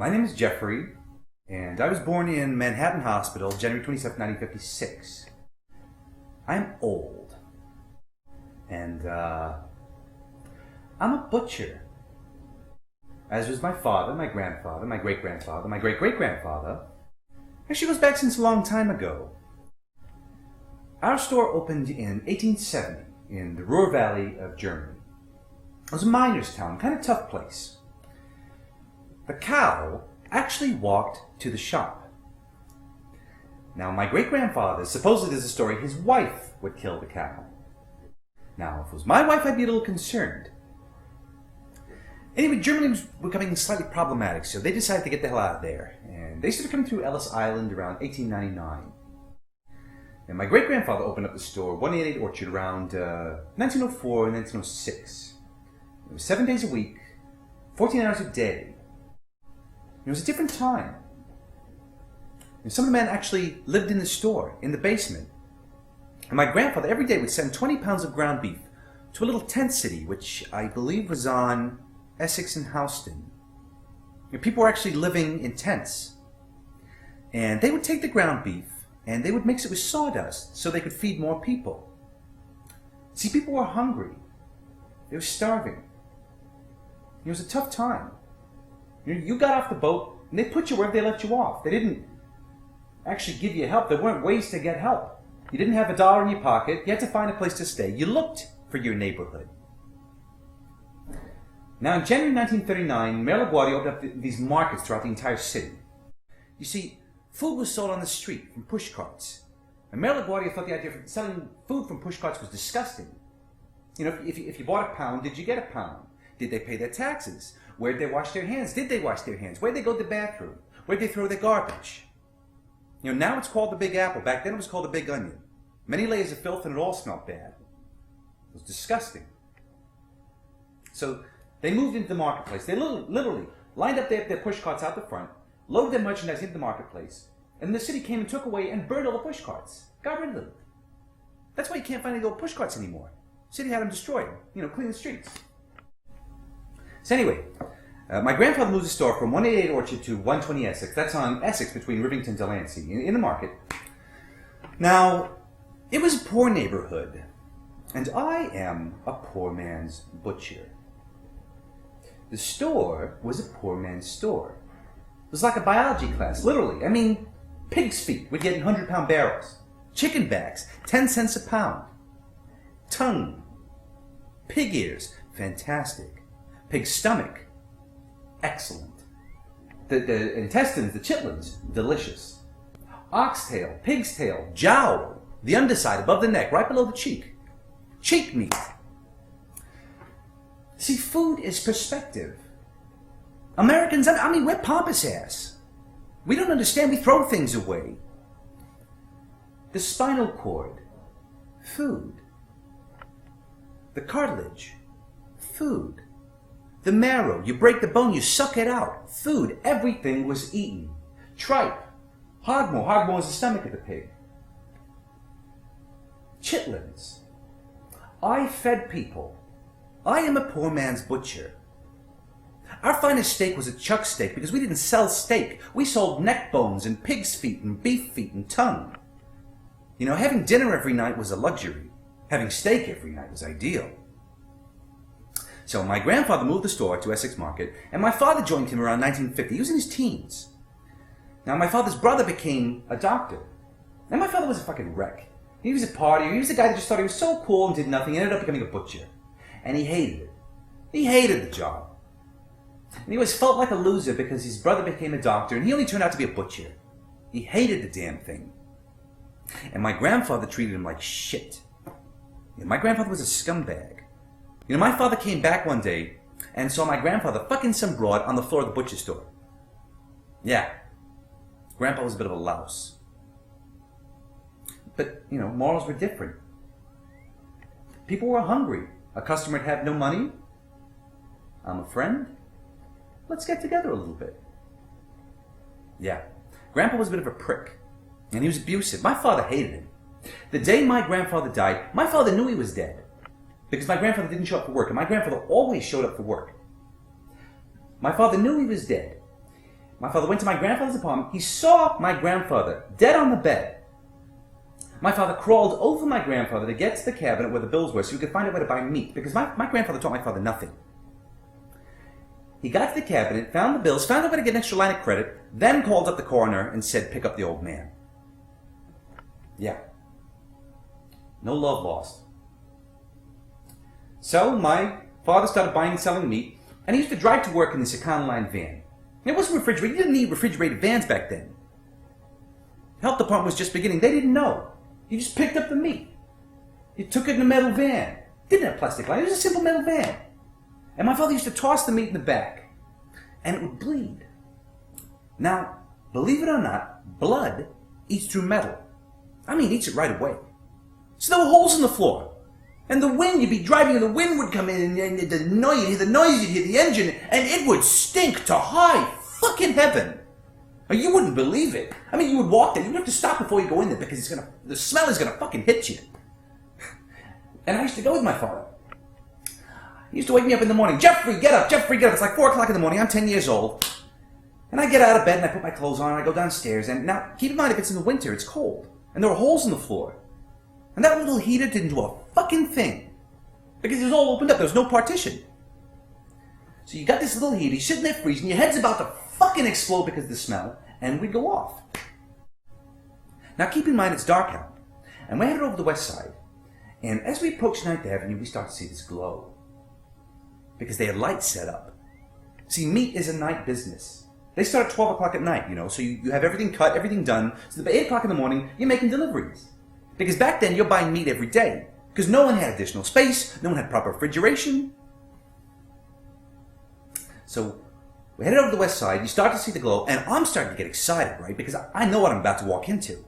My name is Jeffrey, and I was born in Manhattan Hospital, January 27, 1956. I'm old, and I'm a butcher. As was my father, my grandfather, my great-grandfather, my great-great-grandfather. Actually goes back since a long time ago. Our store opened in 1870 in the Ruhr Valley of Germany. It was a miner's town, kind of tough place. The cow actually walked to the shop. Now, my great-grandfather, supposedly there's a story, his wife would kill the cow. Now, if it was my wife, I'd be a little concerned. Anyway, Germany was becoming slightly problematic, so they decided to get the hell out of there. And they started coming through Ellis Island around 1899. And my great-grandfather opened up the store, 188 Orchard, around 1904 and 1906. It was 7 days a week, 14 hours a day. It was a different time. And some of the men actually lived in the store, in the basement. And my grandfather every day would send 20 pounds of ground beef to a little tent city, which I believe was on Essex and Houston. And people were actually living in tents. And they would take the ground beef and they would mix it with sawdust so they could feed more people. See, people were hungry. They were starving. It was a tough time. You got off the boat, and they put you wherever they let you off. They didn't actually give you help. There weren't ways to get help. You didn't have $1 in your pocket. You had to find a place to stay. You looked for your neighborhood. Now, in January 1939, Mayor LaGuardia opened up these markets throughout the entire city. You see, food was sold on the street from push carts. And Mayor LaGuardia thought the idea of selling food from push carts was disgusting. You know, if you bought a pound, did you get a pound? Did they pay their taxes? Where'd they wash their hands? Did they wash their hands? Where'd they go to the bathroom? Where'd they throw their garbage? You know, now it's called the Big Apple. Back then it was called the Big Onion. Many layers of filth and it all smelled bad. It was disgusting. So they moved into the marketplace. They literally lined up their push carts out the front, loaded their merchandise into the marketplace, and the city came and took away and burned all the push carts. Got rid of them. That's why you can't find any old push carts anymore. The city had them destroyed. You know, clean the streets. So anyway, my grandfather moved the store from 188 Orchard to 120 Essex. That's on Essex between Rivington and Delancey, in the market. Now, it was a poor neighborhood, and I am a poor man's butcher. The store was a poor man's store. It was like a biology class, literally. I mean, pig's feet would get in 100-pound barrels. Chicken backs, 10 cents a pound. Tongue. Pig ears, fantastic. Pig's stomach, excellent. The intestines, the chitlins, delicious. Oxtail, pig's tail, jowl, the underside above the neck, right below the cheek. Cheek meat. See, food is perspective. Americans, I mean, we're pompous ass. We don't understand, we throw things away. The spinal cord, food. The cartilage, food. The marrow, you break the bone, you suck it out. Food, everything was eaten. Tripe, hogmaw is the stomach of the pig. Chitlins. I fed people. I am a poor man's butcher. Our finest steak was a chuck steak because we didn't sell steak. We sold neck bones and pig's feet and beef feet and tongue. You know, having dinner every night was a luxury. Having steak every night was ideal. So my grandfather moved the store to Essex Market, and my father joined him around 1950. He was in his teens. Now, my father's brother became a doctor. And my father was a fucking wreck. He was a partier. He was a guy that just thought he was so cool and did nothing. He ended up becoming a butcher. And he hated it. He hated the job. And he always felt like a loser because his brother became a doctor, and he only turned out to be a butcher. He hated the damn thing. And my grandfather treated him like shit. And my grandfather was a scumbag. You know, my father came back one day and saw my grandfather fucking some broad on the floor of the butcher store. Yeah. Grandpa was a bit of a louse. But, you know, morals were different. People were hungry. A customer would have no money. I'm a friend. Let's get together a little bit. Yeah. Grandpa was a bit of a prick. And he was abusive. My father hated him. The day my grandfather died, my father knew he was dead. Because my grandfather didn't show up for work, and my grandfather always showed up for work. My father knew he was dead. My father went to my grandfather's apartment. He saw my grandfather dead on the bed. My father crawled over my grandfather to get to the cabinet where the bills were so he could find a way to buy meat, because my grandfather taught my father nothing. He got to the cabinet, found the bills, found a way to get an extra line of credit, then called up the coroner and said, pick up the old man. Yeah. No love lost. So my father started buying and selling meat, and he used to drive to work in this Econoline van. It wasn't refrigerated. You didn't need refrigerated vans back then. The health department was just beginning. They didn't know. You just picked up the meat. You took it in a metal van. Didn't have plastic line. It was a simple metal van. And my father used to toss the meat in the back, and it would bleed. Now, believe it or not, blood eats through metal. I mean, eats it right away. So there were holes in the floor. And the wind, you'd be driving and the wind would come in and the noise, you'd hear the engine, and it would stink to high fucking heaven. You wouldn't believe it. I mean, you would walk there, you'd have to stop before you go in there because the smell is gonna fucking hit you. And I used to go with my father. He used to wake me up in the morning. Jeffrey, get up, Jeffrey, get up. It's like 4 o'clock in the morning, I'm 10 years old. And I get out of bed and I put my clothes on and I go downstairs. And now, keep in mind, if it's in the winter, it's cold. And there were holes in the floor. And that little heater didn't do a fucking thing. Because it was all opened up, there was no partition. So you got this little heater, you're sitting there freezing, your head's about to fucking explode because of the smell, and we go off. Now keep in mind it's dark out. And we're headed over the west side. And as we approach 9th Avenue, we start to see this glow. Because they had lights set up. See, meat is a night business. They start at 12 o'clock at night, you know, so you have everything cut, everything done. So by 8 o'clock in the morning, you're making deliveries. Because back then, you're buying meat every day. Because no one had additional space, no one had proper refrigeration. So we're headed over the west side, you start to see the glow, and I'm starting to get excited, right? Because I know what I'm about to walk into. And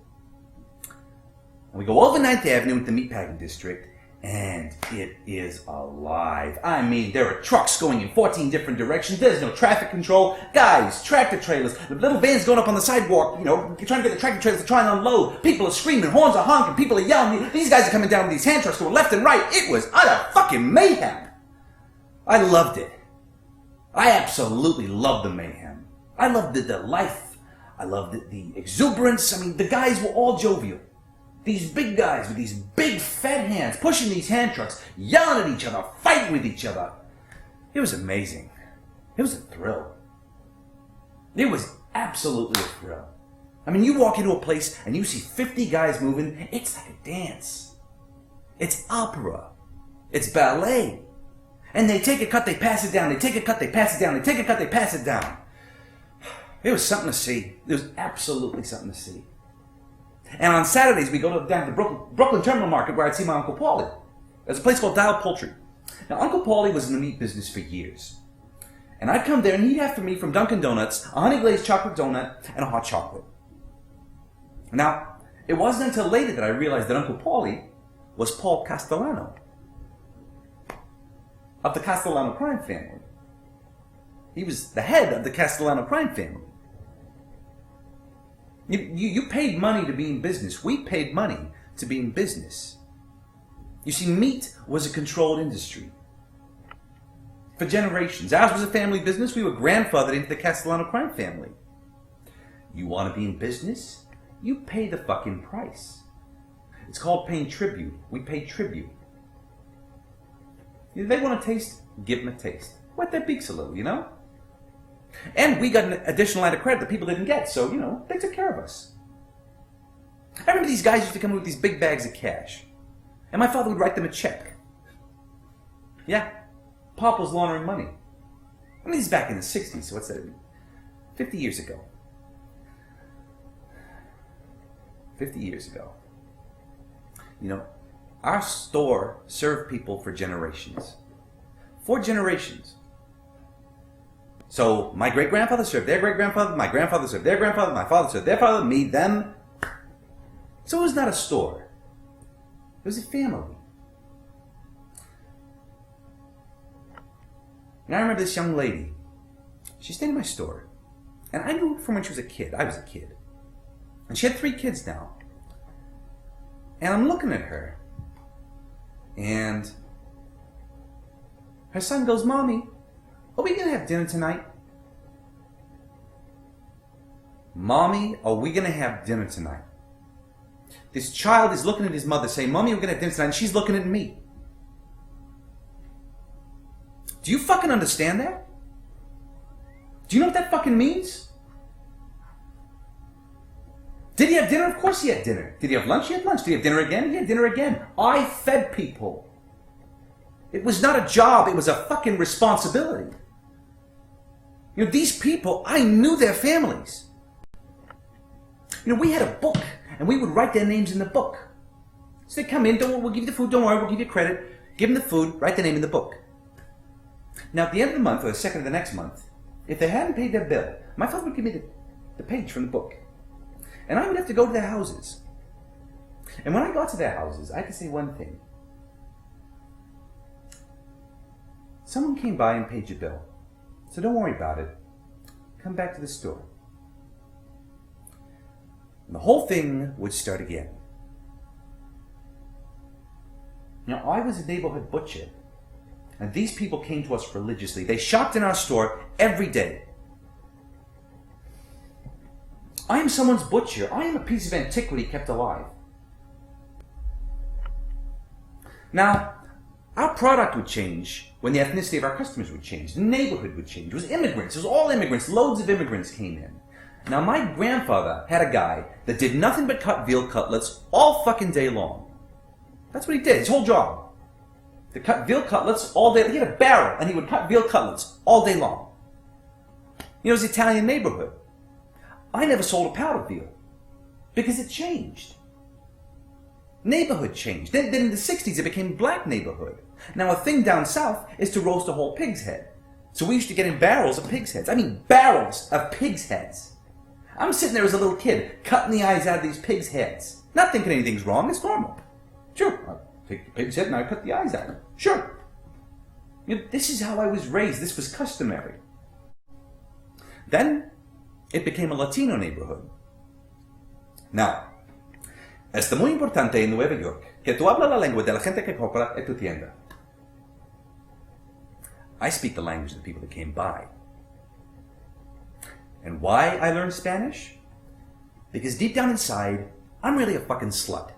we go over 9th Avenue into the meatpacking district, and it is alive. I mean, there are trucks going in 14 different directions. There's no traffic control. Guys, tractor trailers, the little vans going up on the sidewalk, you know, trying to get the tractor trailers to try and unload. People are screaming, horns are honking, people are yelling. These guys are coming down with these hand trucks going left and right. It was utter fucking mayhem. I loved it. I absolutely loved the mayhem. I loved the life. I loved the exuberance. I mean, the guys were all jovial. These big guys with these big fat hands pushing these hand trucks, yelling at each other, fighting with each other. It was amazing. It was a thrill. It was absolutely a thrill. I mean, you walk into a place and you see 50 guys moving. It's like a dance. It's opera. It's ballet. And they take a cut, they pass it down. They take a cut, they pass it down. They take a cut, they pass it down. It was something to see. It was absolutely something to see. And on Saturdays, we go down to the Brooklyn Terminal Market where I'd see my Uncle Paulie. There's a place called Dial Poultry. Now, Uncle Paulie was in the meat business for years. And I'd come there and he'd have for me from Dunkin' Donuts a honey glazed chocolate donut and a hot chocolate. Now, it wasn't until later that I realized that Uncle Paulie was Paul Castellano of the Castellano crime family. He was the head of the Castellano crime family. You paid money to be in business. We paid money to be in business. You see, meat was a controlled industry. For generations. Ours was a family business. We were grandfathered into the Castellano crime family. You want to be in business? You pay the fucking price. It's called paying tribute. We pay tribute. If they want a taste, give them a taste. Wet their beaks a little, you know? And we got an additional line of credit that people didn't get, so, you know, they took care of us. I remember these guys used to come in with these big bags of cash. And my father would write them a check. Yeah, Pop was laundering money. I mean, this is back in the 60s, so what's that? 50 years ago. 50 years ago. You know, our store served people for generations. 4 generations. So my great-grandfather served their great-grandfather, my grandfather served their grandfather, my father served their father, me, them. So it was not a store. It was a family. And I remember this young lady. She stayed in my store. And I knew her from when she was a kid. I was a kid. And she had 3 kids now. And I'm looking at her. And her son goes, "Mommy, are we going to have dinner tonight?" Mommy, are we going to have dinner tonight? This child is looking at his mother saying, Mommy, we're going to have dinner tonight, and she's looking at me. Do you fucking understand that? Do you know what that fucking means? Did he have dinner? Of course he had dinner. Did he have lunch? He had lunch. Did he have dinner again? He had dinner again. I fed people. It was not a job. It was a fucking responsibility. You know, these people, I knew their families. You know, we had a book, and we would write their names in the book. So they come in, we'll give you the food, don't worry, we'll give you credit. Give them the food, write their name in the book. Now, at the end of the month, or the second of the next month, if they hadn't paid their bill, my father would give me the page from the book. And I would have to go to their houses. And when I got to their houses, I had to say one thing. Someone came by and paid your bill. So don't worry about it. Come back to the store. And the whole thing would start again. Now, I was a neighborhood butcher. And these people came to us religiously. They shopped in our store every day. I am someone's butcher. I am a piece of antiquity kept alive. Now, our product would change when the ethnicity of our customers would change. The neighborhood would change. It was immigrants. It was all immigrants. Loads of immigrants came in. Now, my grandfather had a guy that did nothing but cut veal cutlets all fucking day long. That's what he did, his whole job. To cut veal cutlets all day. He had a barrel, and he would cut veal cutlets all day long. You know, it was the Italian neighborhood. I never sold a pound of veal because it changed. Neighborhood changed. Then in the 60s, it became black neighborhood. Now, a thing down south is to roast a whole pig's head. So we used to get in barrels of pig's heads. I mean, barrels of pig's heads. I'm sitting there as a little kid, cutting the eyes out of these pig's heads. Not thinking anything's wrong. It's normal. Sure, I take the pig's head and I cut the eyes out. Sure. You know, this is how I was raised. This was customary. Then it became a Latino neighborhood. Now, está muy importante en Nueva York que tú hablas la lengua de la gente que compra en tu tienda. I speak the language of the people that came by. And why I learned Spanish? Because deep down inside, I'm really a fucking slut.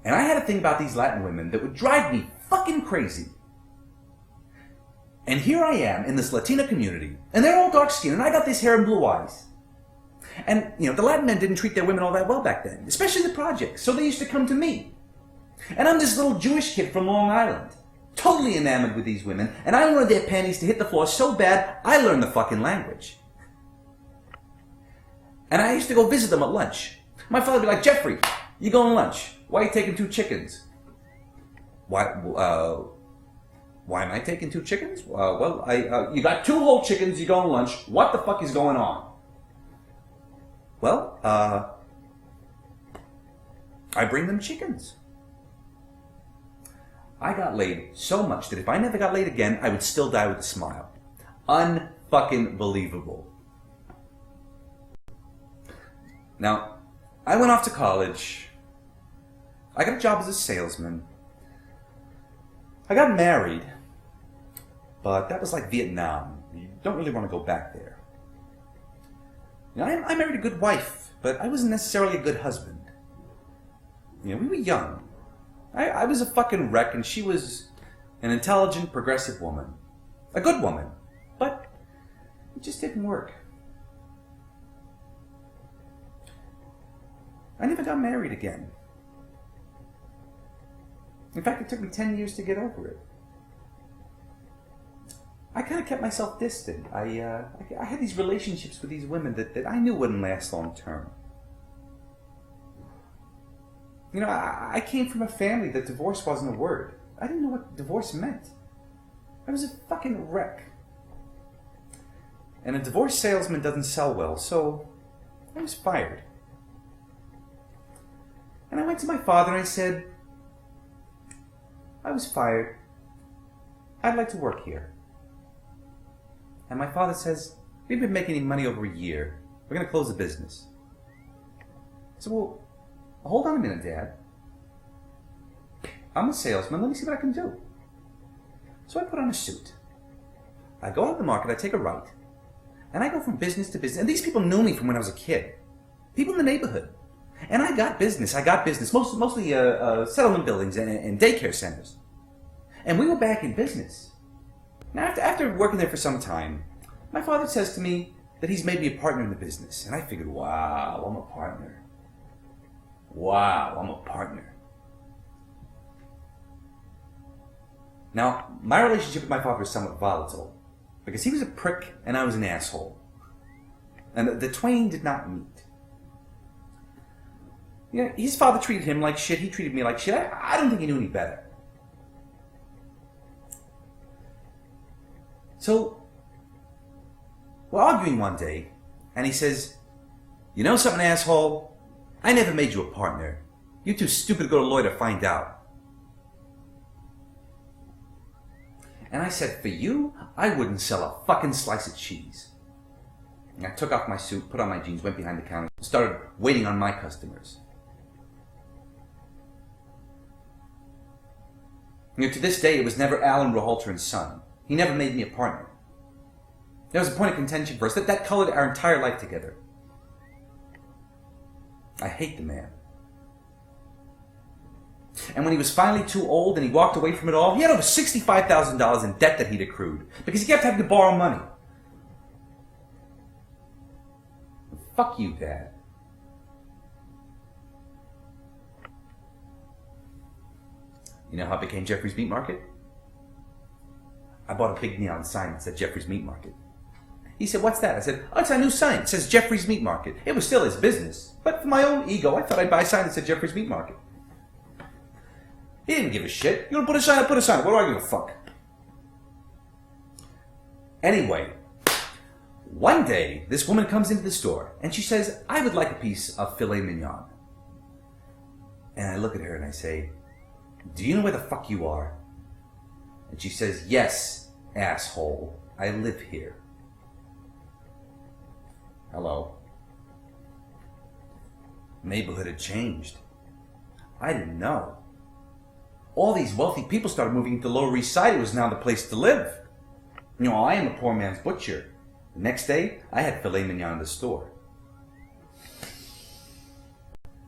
And I had a thing about these Latin women that would drive me fucking crazy. And here I am in this Latina community, and they're all dark skinned, and I got this hair and blue eyes. And, you know, the Latin men didn't treat their women all that well back then, especially the projects, so they used to come to me. And I'm this little Jewish kid from Long Island, totally enamored with these women, and I wanted their panties to hit the floor so bad, I learned the fucking language. And I used to go visit them at lunch. My father would be like, Jeffrey, you going to lunch? Why are you taking 2 chickens? Why am I taking 2 chickens? You got 2 whole chickens, you go on lunch. What the fuck is going on? Well, I bring them chickens. I got laid so much that if I never got laid again, I would still die with a smile. Unfucking believable. Now, I went off to college. I got a job as a salesman. I got married, but that was like Vietnam. You don't really want to go back there. You know, I married a good wife, but I wasn't necessarily a good husband. You know, we were young. I was a fucking wreck, and she was an intelligent, progressive woman. A good woman. But it just didn't work. I never got married again. In fact, it took me 10 years to get over it. I kind of kept myself distant. I had these relationships with these women that I knew wouldn't last long term. You know, I came from a family that divorce wasn't a word. I didn't know what divorce meant. I was a fucking wreck. And a divorce salesman doesn't sell well, so I was fired. And I went to my father and I said, I was fired. I'd like to work here. And my father says, we've been making any money over a year. We're going to close the business. I said, well, hold on a minute, Dad. I'm a salesman. Let me see what I can do. So I put on a suit. I go out to the market. I take a right. And I go from business to business. And these people knew me from when I was a kid. People in the neighborhood. And I got business. Mostly settlement buildings and daycare centers. And we were back in business. Now, after working there for some time, my father says to me that he's made me a partner in the business. And I figured, wow, I'm a partner. Wow, I'm a partner. Now, my relationship with my father was somewhat volatile, because he was a prick and I was an asshole. And the twain did not meet. You know, his father treated him like shit, he treated me like shit. I don't think he knew any better. So, we're arguing one day, and he says, "You know something, asshole? I never made you a partner. You're too stupid to go to a lawyer to find out." And I said, "For you, I wouldn't sell a fucking slice of cheese." And I took off my suit, put on my jeans, went behind the counter, started waiting on my customers. You know, to this day, it was never Alan Ruhalter and Son. He never made me a partner. There was a point of contention for us. That colored our entire life together. I hate the man. And when he was finally too old and he walked away from it all, he had over $65,000 in debt that he'd accrued because he kept having to borrow money. Fuck you, Dad. You know how it became Jeffrey's Meat Market? I bought a big neon sign that said Jeffrey's Meat Market. He said, "What's that?" I said, "Oh, it's our new sign. It says Jeffrey's Meat Market." It was still his business, but for my own ego, I thought I'd buy a sign that said Jeffrey's Meat Market. He didn't give a shit. You want to put a sign up, put a sign up. What do I give a fuck? Anyway, one day, this woman comes into the store, and she says, "I would like a piece of filet mignon." And I look at her and I say, "Do you know where the fuck you are?" And she says, "Yes, asshole. I live here." Hello. Neighborhood had changed. I didn't know. All these wealthy people started moving into the Lower East Side. It was now the place to live. You know, I am a poor man's butcher. The next day, I had filet mignon in the store.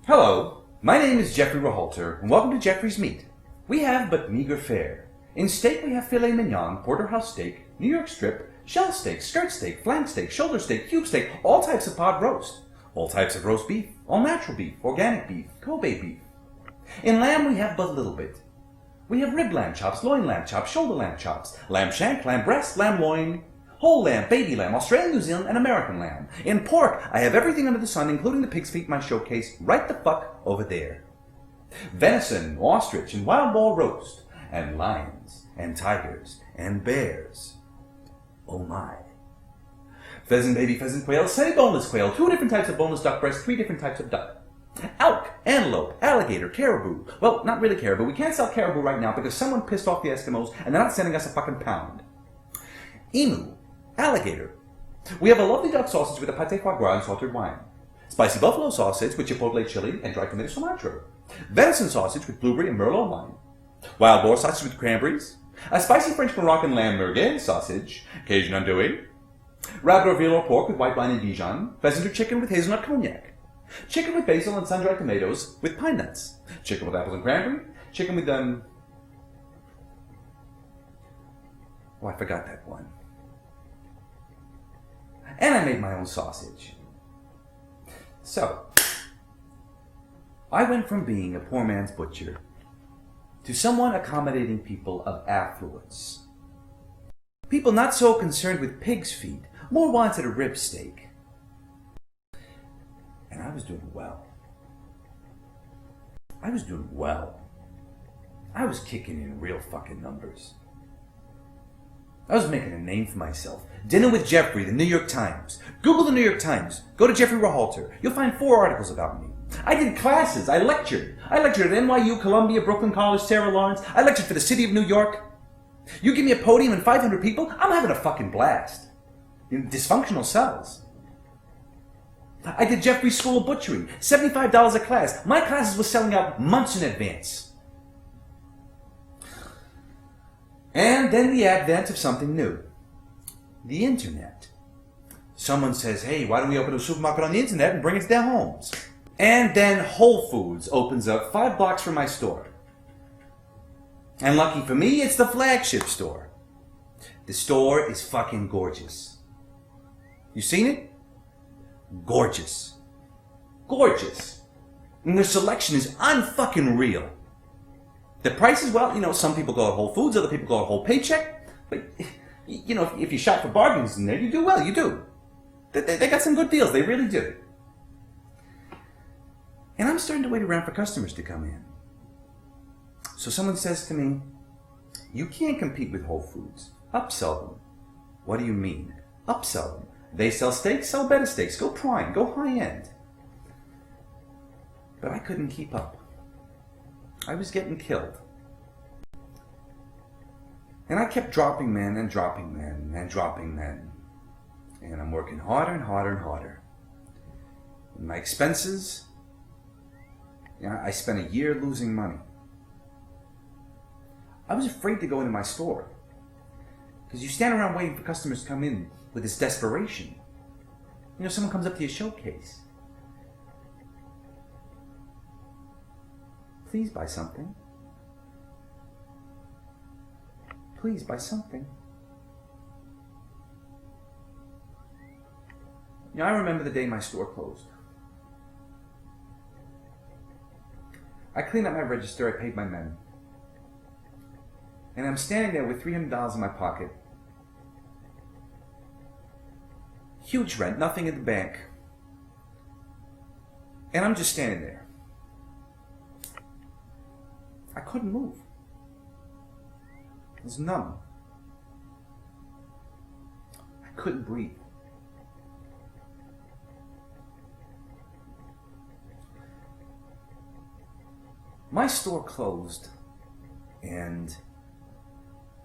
Hello, my name is Jeffrey Ruhalter, and welcome to Jeffrey's Meat. We have but meager fare. In steak, we have filet mignon, porterhouse steak, New York strip, shell steak, skirt steak, flank steak, shoulder steak, cube steak, all types of pod roast, all types of roast beef, all natural beef, organic beef, Kobe beef. In lamb, we have but little bit. We have rib lamb chops, loin lamb chops, shoulder lamb chops, lamb shank, lamb breast, lamb loin, whole lamb, baby lamb, Australian, New Zealand, and American lamb. In pork, I have everything under the sun, including the pig's feet in my showcase, right the fuck over there. Venison, ostrich, and wild boar roast, and lions, and tigers, and bears. Oh my. Pheasant, baby pheasant, quail, semi-boneless quail, 2 different types of boneless duck breast, 3 different types of duck. Elk, antelope, alligator, caribou. Well, not really caribou. We can't sell caribou right now because someone pissed off the Eskimos and they're not sending us a fucking pound. Emu, alligator. We have a lovely duck sausage with a pate foie gras and salted wine. Spicy buffalo sausage with chipotle chili and dried tomato cilantro. Venison sausage with blueberry and merlot wine. Wild boar sausage with cranberries. A spicy French Moroccan lamb merguez sausage, Cajun andouille. Rabbit or veal or pork with white wine and Dijon. Pheasant or chicken with hazelnut cognac. Chicken with basil and sun-dried tomatoes with pine nuts. Chicken with apples and cranberry. Chicken with, oh, I forgot that one. And I made my own sausage. So, I went from being a poor man's butcher to someone accommodating people of affluence. People not so concerned with pig's feet, more wanted a rib steak. And I was doing well. I was doing well. I was kicking in real fucking numbers. I was making a name for myself. Dinner with Jeffrey, the New York Times. Google the New York Times. Go to Jeffrey Ruhalter. You'll find 4 articles about me. I did classes. I lectured. I lectured at NYU, Columbia, Brooklyn College, Sarah Lawrence. I lectured for the city of New York. You give me a podium and 500 people, I'm having a fucking blast. Dysfunctional cells. I did Jeffrey's School of Butchery. $75 a class. My classes were selling out months in advance. And then the advent of something new. The internet. Someone says, hey, why don't we open a supermarket on the internet and bring it to their homes? And then Whole Foods opens up 5 blocks from my store. And lucky for me, it's the flagship store. The store is fucking gorgeous. You seen it? Gorgeous. Gorgeous. And their selection is unfucking real. The prices, well, you know, some people go at Whole Foods, other people go at Whole Paycheck. But, you know, if you shop for bargains in there, you do well, you do. They got some good deals, they really do. And I'm starting to wait around for customers to come in. So someone says to me, you can't compete with Whole Foods. Upsell them. What do you mean? Upsell them. They sell steaks, sell better steaks. Go prime, go high end. But I couldn't keep up. I was getting killed. And I kept dropping men and dropping men and dropping men. And I'm working harder and harder and harder. And my expenses, I spent a year losing money. I was afraid to go into my store. Because you stand around waiting for customers to come in with this desperation. You know, someone comes up to your showcase. Please buy something. Please buy something. You know, I remember the day my store closed. I cleaned up my register, I paid my men. And I'm standing there with $300 in my pocket. Huge rent, nothing in the bank. And I'm just standing there. I couldn't move. I was numb. I couldn't breathe. My store closed, and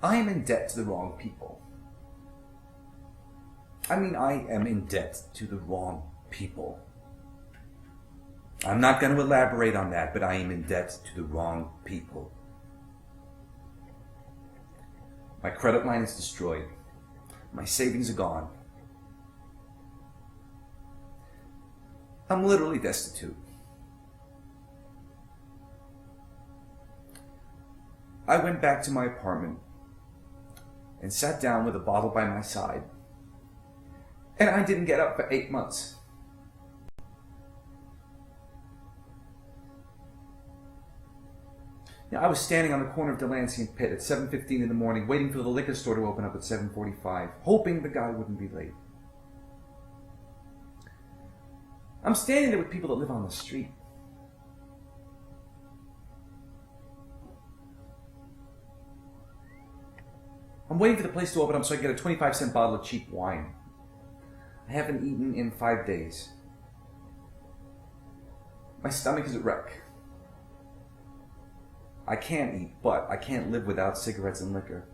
I am in debt to the wrong people. I mean, I am in debt to the wrong people. I'm not going to elaborate on that, but I am in debt to the wrong people. My credit line is destroyed. My savings are gone. I'm literally destitute. I went back to my apartment and sat down with a bottle by my side. And I didn't get up for 8 months. You know, I was standing on the corner of Delancey and Pitt at 7:15 in the morning, waiting for the liquor store to open up at 7:45, hoping the guy wouldn't be late. I'm standing there with people that live on the street. I'm waiting for the place to open up so I can get a 25-cent bottle of cheap wine. I haven't eaten in 5 days. My stomach is a wreck. I can't eat, but I can't live without cigarettes and liquor.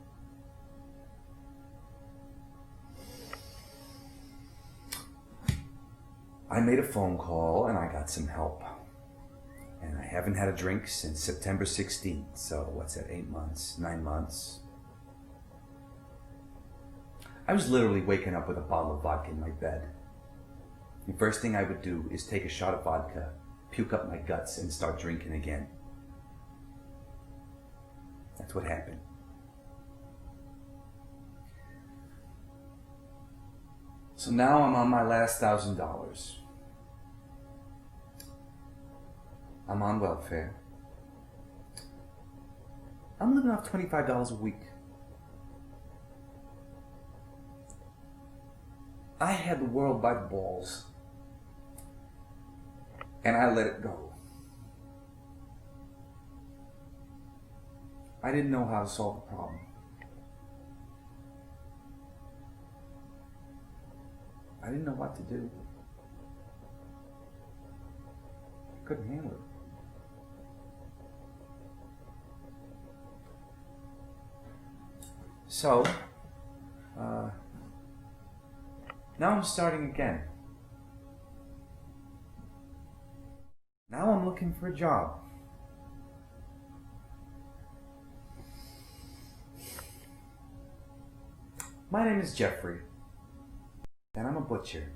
I made a phone call and I got some help. And I haven't had a drink since September 16th. So what's that, 8 months, 9 months? I was literally waking up with a bottle of vodka in my bed. The first thing I would do is take a shot of vodka, puke up my guts, and start drinking again. That's what happened. So now I'm on my last $1,000. I'm on welfare. I'm living off $25 a week. I had the world by the balls, and I let it go. I didn't know how to solve the problem. I didn't know what to do. I couldn't handle it. So, now I'm starting again. Now I'm looking for a job. My name is Jeffrey, and I'm a butcher.